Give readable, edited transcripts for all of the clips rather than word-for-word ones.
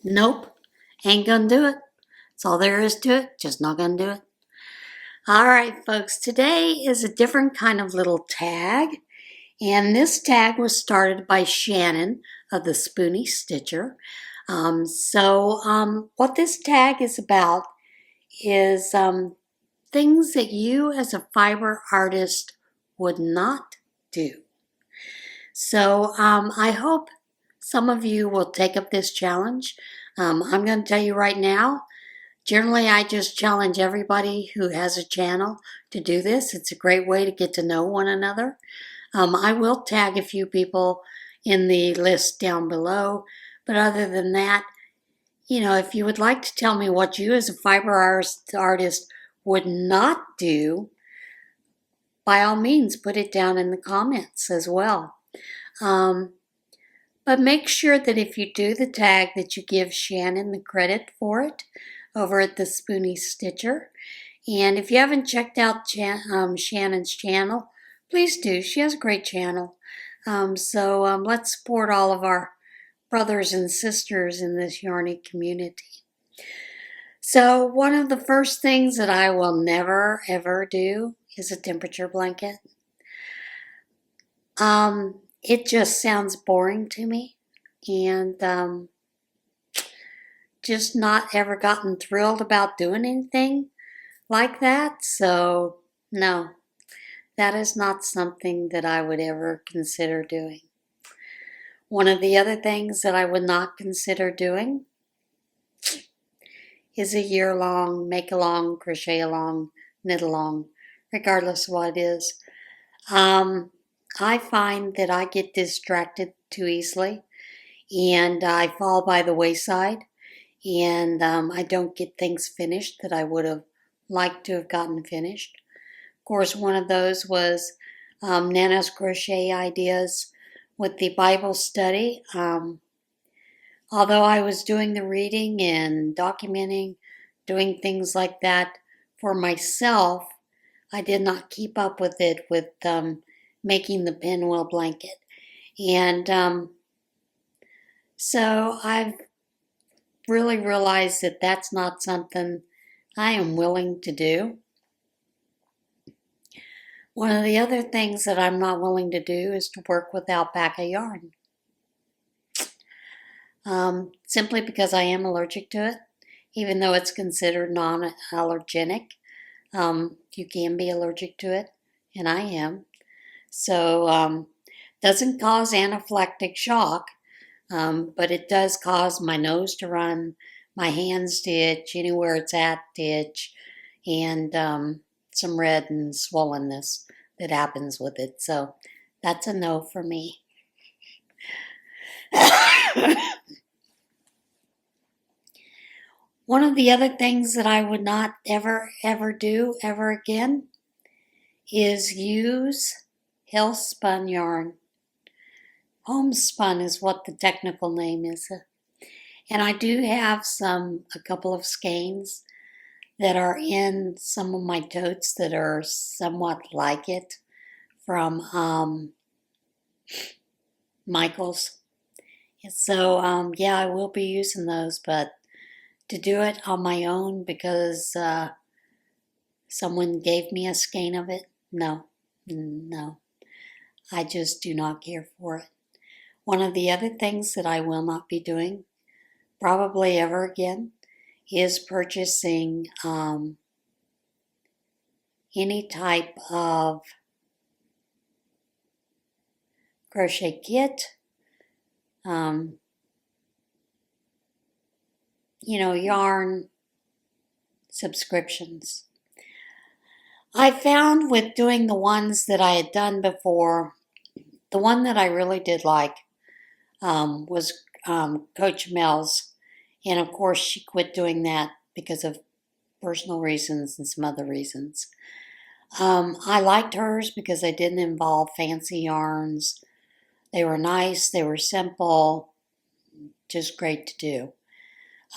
Nope, ain't gonna do it. That's all there is to it, just not gonna do it. All right, folks, today is a different kind of little tag. And this tag was started by Shannon of the Spoony Stitcher. What this tag is about is things that you as a fiber artist would not do. So I hope some of you will take up this challenge. I'm going to tell you right now, generally I just challenge everybody who has a channel to do this. It's a great way to get to know one another. I will tag a few people in the list down below, but other than that, you know, if you would like to tell me what you as a fiber artist would not do, by all means put it down in the comments as well. But make sure that if you do the tag that you give Shannon the credit for it over at the Spoony Stitcher. And if you haven't checked out Shannon's channel, please do. She has a great channel. Let's support all of our brothers and sisters in this yarny community. So one of the first things that I will never ever do is a temperature blanket. It just sounds boring to me, and just not ever gotten thrilled about doing anything like that. So no, that is not something that I would ever consider doing. One of the other things that I would not consider doing is a year-long, make-along, crochet-along, knit-along, regardless of what it is. I find that I get distracted too easily, and I fall by the wayside, and I don't get things finished that I would have liked to have gotten finished. Of course, one of those was Nana's crochet ideas with the Bible study. Although I was doing the reading and documenting, doing things like that for myself, I did not keep up with it with making the pinwheel blanket. And so I've really realized that that's not something I am willing to do. One of the other things that I'm not willing to do is to work with alpaca yarn. Simply because I am allergic to it, even though it's considered non-allergenic. You can be allergic to it, and I am. So doesn't cause anaphylactic shock, but it does cause my nose to run, my hands to itch, anywhere it's at to itch, and some red and swollenness that happens with it. So that's a no for me. One of the other things that I would not ever do ever again is use homespun yarn. Homespun is what the technical name is. And I do have a couple of skeins that are in some of my totes that are somewhat like it from Michael's. So yeah, I will be using those, but to do it on my own because someone gave me a skein of it, no. I just do not care for it. One of the other things that I will not be doing, probably ever again, is purchasing any type of crochet kit, yarn subscriptions. I found with doing the ones that I had done before, the one that I really did like was Coach Mel's. And of course, she quit doing that because of personal reasons and some other reasons. I liked hers because they didn't involve fancy yarns. They were nice, they were simple, just great to do.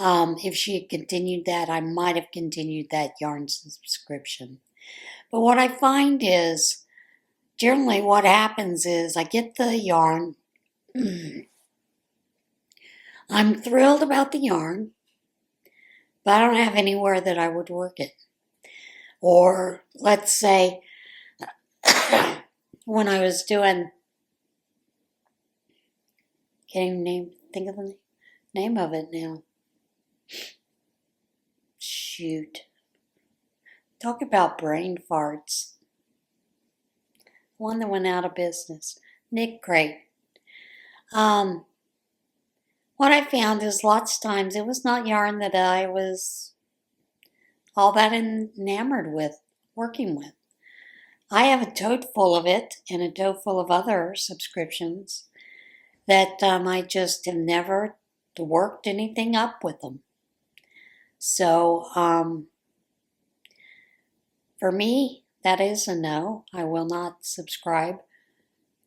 If she had continued that, I might have continued that yarn subscription. But what I find is, generally what happens is I get the yarn, I'm thrilled about the yarn, but I don't have anywhere that I would work it. Or let's say when I was doing, think of the name of it now. Shoot. Talk about brain farts. One that went out of business. Knit Crate. What I found is lots of times it was not yarn that I was all that enamored with, working with. I have a tote full of it and a tote full of other subscriptions that I just have never worked anything up with them. So for me, that is a no. I will not subscribe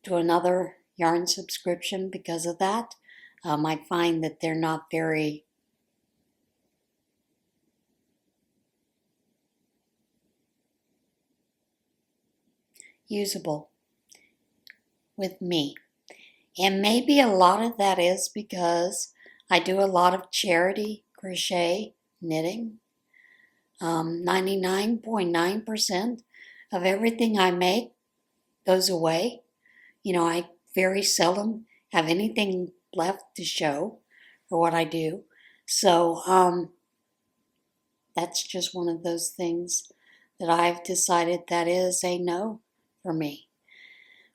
to another yarn subscription because of that. I find that they're not very usable with me. And maybe a lot of that is because I do a lot of charity crochet knitting. 99.9% of everything I make goes away. You know, I very seldom have anything left to show for what I do. So that's just one of those things that I've decided that is a no for me.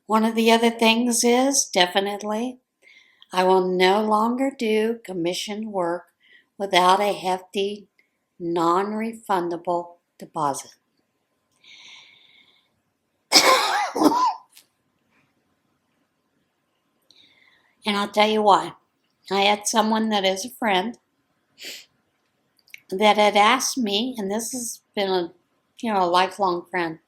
One of the other things is definitely I will no longer do commission work without a hefty, non-refundable deposit. And I'll tell you why. I had someone that is a friend that had asked me, and this has been a lifelong friend,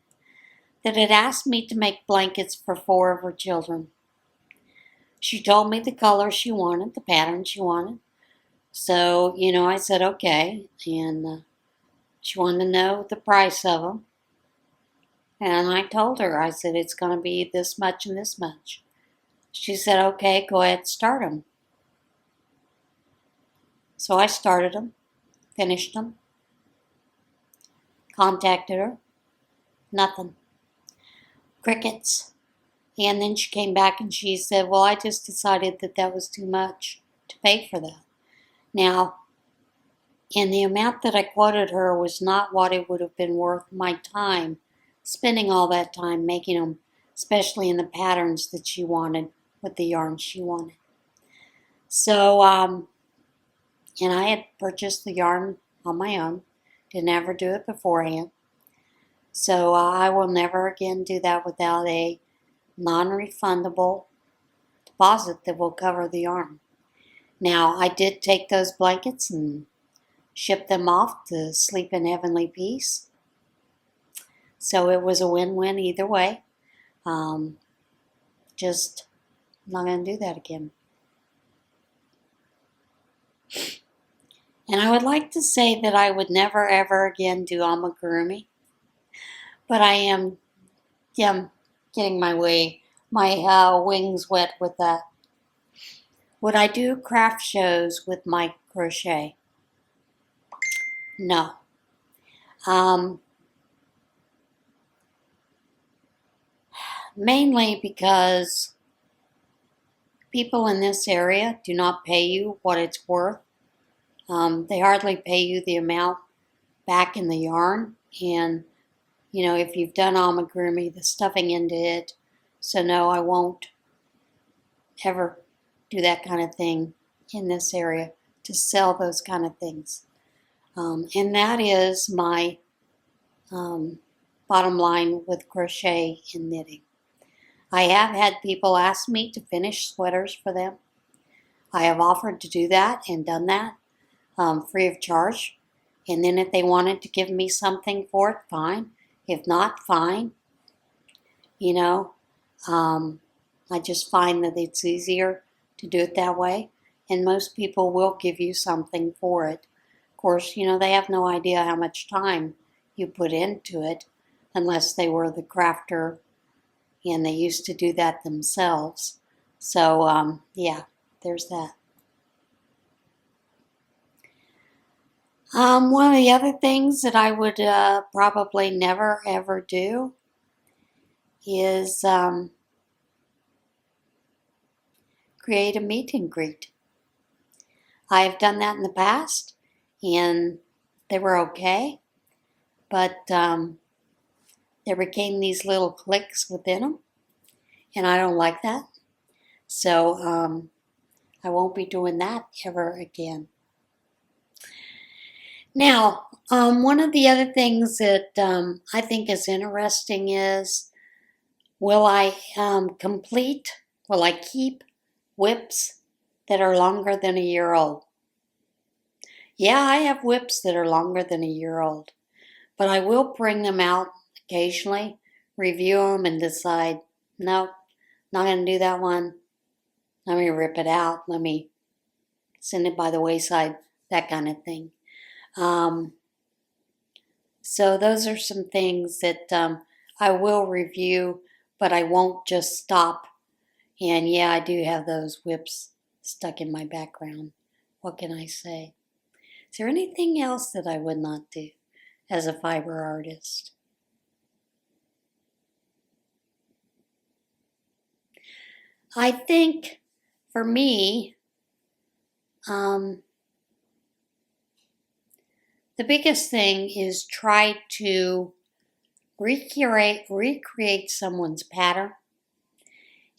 that had asked me to make blankets for 4 of her children. She told me the color she wanted, the pattern she wanted. So, I said, okay. And she wanted to know the price of them. And I told her, I said, it's going to be this much and this much. She said, okay, go ahead, start them. So I started them, finished them, contacted her, nothing. Crickets. And then she came back and she said, well, I just decided that was too much to pay for that. Now, and the amount that I quoted her was not what it would have been worth my time, spending all that time making them, especially in the patterns that she wanted, with the yarn she wanted. So, and I had purchased the yarn on my own, didn't ever do it beforehand. So I will never again do that without a non-refundable deposit that will cover the yarn. Now, I did take those blankets and ship them off to Sleep in Heavenly Peace. So it was a win-win either way. Just not going to do that again. And I would like to say that I would never ever again do amigurumi, but I am getting my wings wet with that. Would I do craft shows with my crochet? No. Mainly because people in this area do not pay you what it's worth. They hardly pay you the amount back in the yarn. And, if you've done amigurumi, the stuffing into it. So no, I won't ever do that kind of thing in this area to sell those kind of things. And that is my bottom line with crochet and knitting. I have had people ask me to finish sweaters for them. I have offered to do that and done that free of charge. And then if they wanted to give me something for it, fine. If not, fine. I just find that it's easier to do it that way. And most people will give you something for it. Of course, they have no idea how much time you put into it unless they were the crafter and they used to do that themselves. So, yeah, there's that. One of the other things that I would probably never ever do is create a meet and greet. I've done that in the past and they were okay, but there became these little cliques within them and I don't like that. So I won't be doing that ever again. Now, one of the other things that I think is interesting is, will I keep whips that are longer than a year old? Yeah, I have whips that are longer than a year old, but I will bring them out occasionally, review them, and decide, nope, not going to do that one. Let me rip it out. Let me send it by the wayside, that kind of thing. So those are some things that I will review, but I won't just stop. And yeah, I do have those whips stuck in my background. What can I say? Is there anything else that I would not do as a fiber artist? I think for me, the biggest thing is try to recreate someone's pattern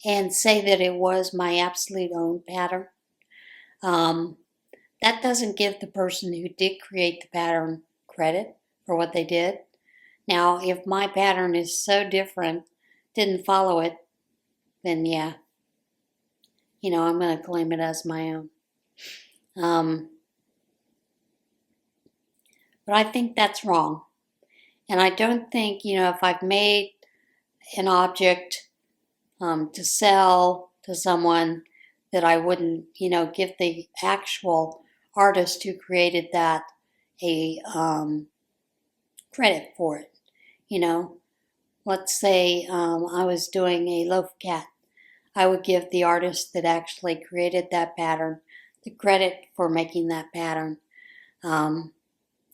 and say that it was my absolute own pattern. That doesn't give the person who did create the pattern credit for what they did. Now, if my pattern is so different, didn't follow it, then yeah, I'm going to claim it as my own. But I think that's wrong. And I don't think, if I've made an object to sell to someone, that I wouldn't, give the actual artist who created that a credit for it. Let's say I was doing a loaf cat. I would give the artist that actually created that pattern the credit for making that pattern, and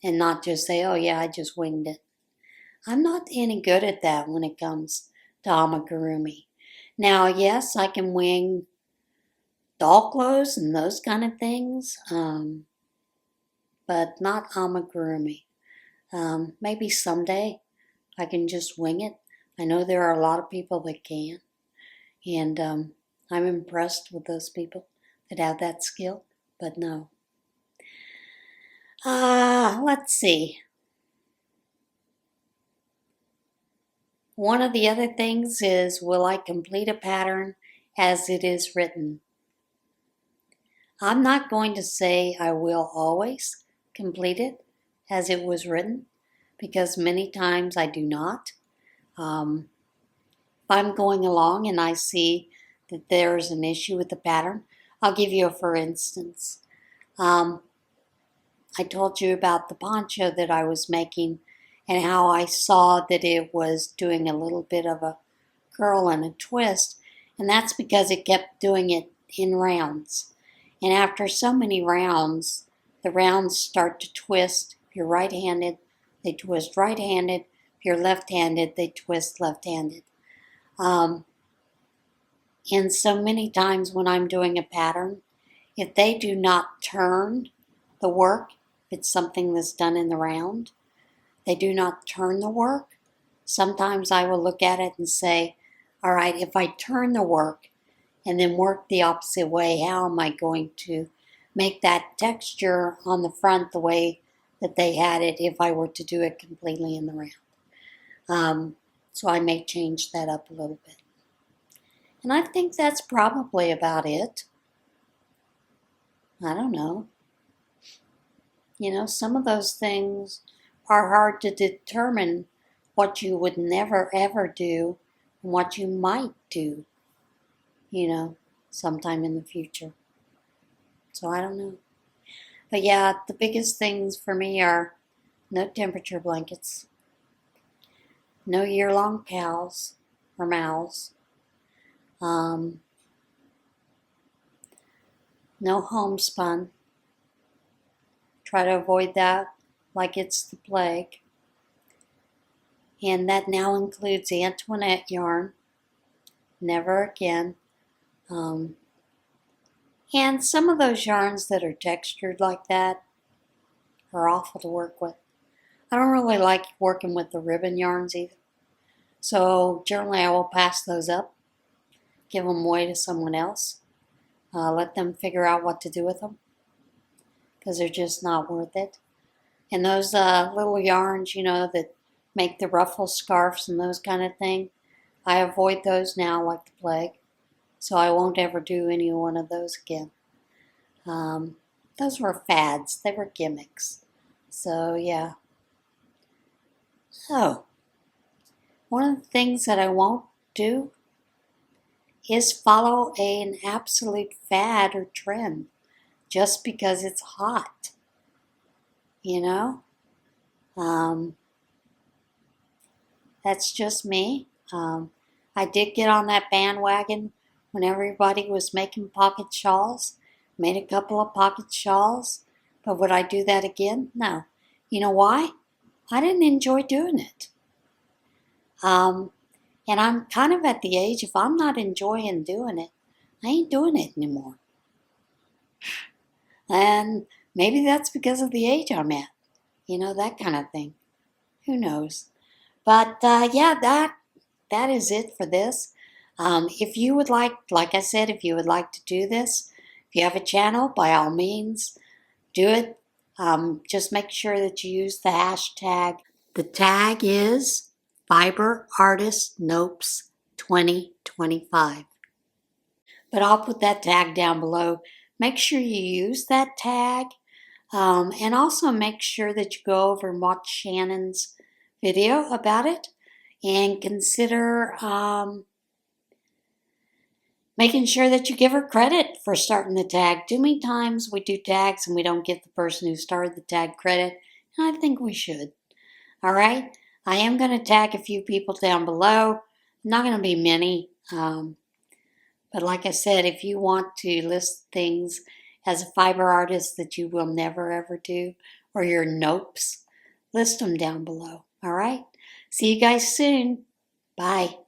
not just say, oh yeah, I just winged it. I'm not any good at that when it comes to amigurumi. Now, yes, I can wing doll clothes and those kind of things, but not amigurumi. Maybe someday I can just wing it. I know there are a lot of people that can, and I'm impressed with those people that have that skill, but no. Let's see. One of the other things is, will I complete a pattern as it is written? I'm not going to say I will always complete it as it was written, because many times I do not. If I'm going along and I see that there's an issue with the pattern, I'll give you a for instance. I told you about the poncho that I was making and how I saw that it was doing a little bit of a curl and a twist, and that's because it kept doing it in rounds. And after so many rounds, the rounds start to twist. If you're right-handed, they twist right-handed. If you're left-handed, they twist left-handed. And so many times when I'm doing a pattern, if they do not turn the work, if it's something that's done in the round, they do not turn the work, sometimes I will look at it and say, all right, if I turn the work and then work the opposite way, how am I going to make that texture on the front the way that they had it if I were to do it completely in the round? So I may change that up a little bit. And I think that's probably about it. I don't know. Some of those things are hard to determine, what you would never ever do and what you might do, sometime in the future. So I don't know. But yeah, the biggest things for me are no temperature blankets, no year-long cows or mouths, no homespun, Try to avoid that like it's the plague. And that now includes Antoinette yarn. Never again. And some of those yarns that are textured like that are awful to work with. I don't really like working with the ribbon yarns either. So generally I will pass those up, give them away to someone else, let them figure out what to do with them, because they're just not worth it. And those little yarns, you know, that make the ruffle scarves and those kind of thing, I avoid those now like the plague. So I won't ever do any one of those again. Those were fads. They were gimmicks. So yeah. Oh, one of the things that I won't do is follow an absolute fad or trend just because it's hot. You know? That's just me. I did get on that bandwagon when everybody was making pocket shawls. Made a couple of pocket shawls. But would I do that again? No. You know why? I didn't enjoy doing it. And I'm kind of at the age, if I'm not enjoying doing it, I ain't doing it anymore. And maybe that's because of the age I'm at. You know, that kind of thing. Who knows? But yeah, that is it for this. If you would like I said, if you would like to do this, if you have a channel, by all means, do it. Just make sure that you use the hashtag. The tag is FiberArtistNopes2025. But I'll put that tag down below. Make sure you use that tag. And also make sure that you go over and watch Shannon's video about it. And consider making sure that you give her credit for starting the tag. Too many times we do tags and we don't give the person who started the tag credit. And I think we should. All right? I am going to tag a few people down below. Not going to be many. But like I said, if you want to list things as a fiber artist that you will never ever do, or your nopes, list them down below. All right? See you guys soon. Bye.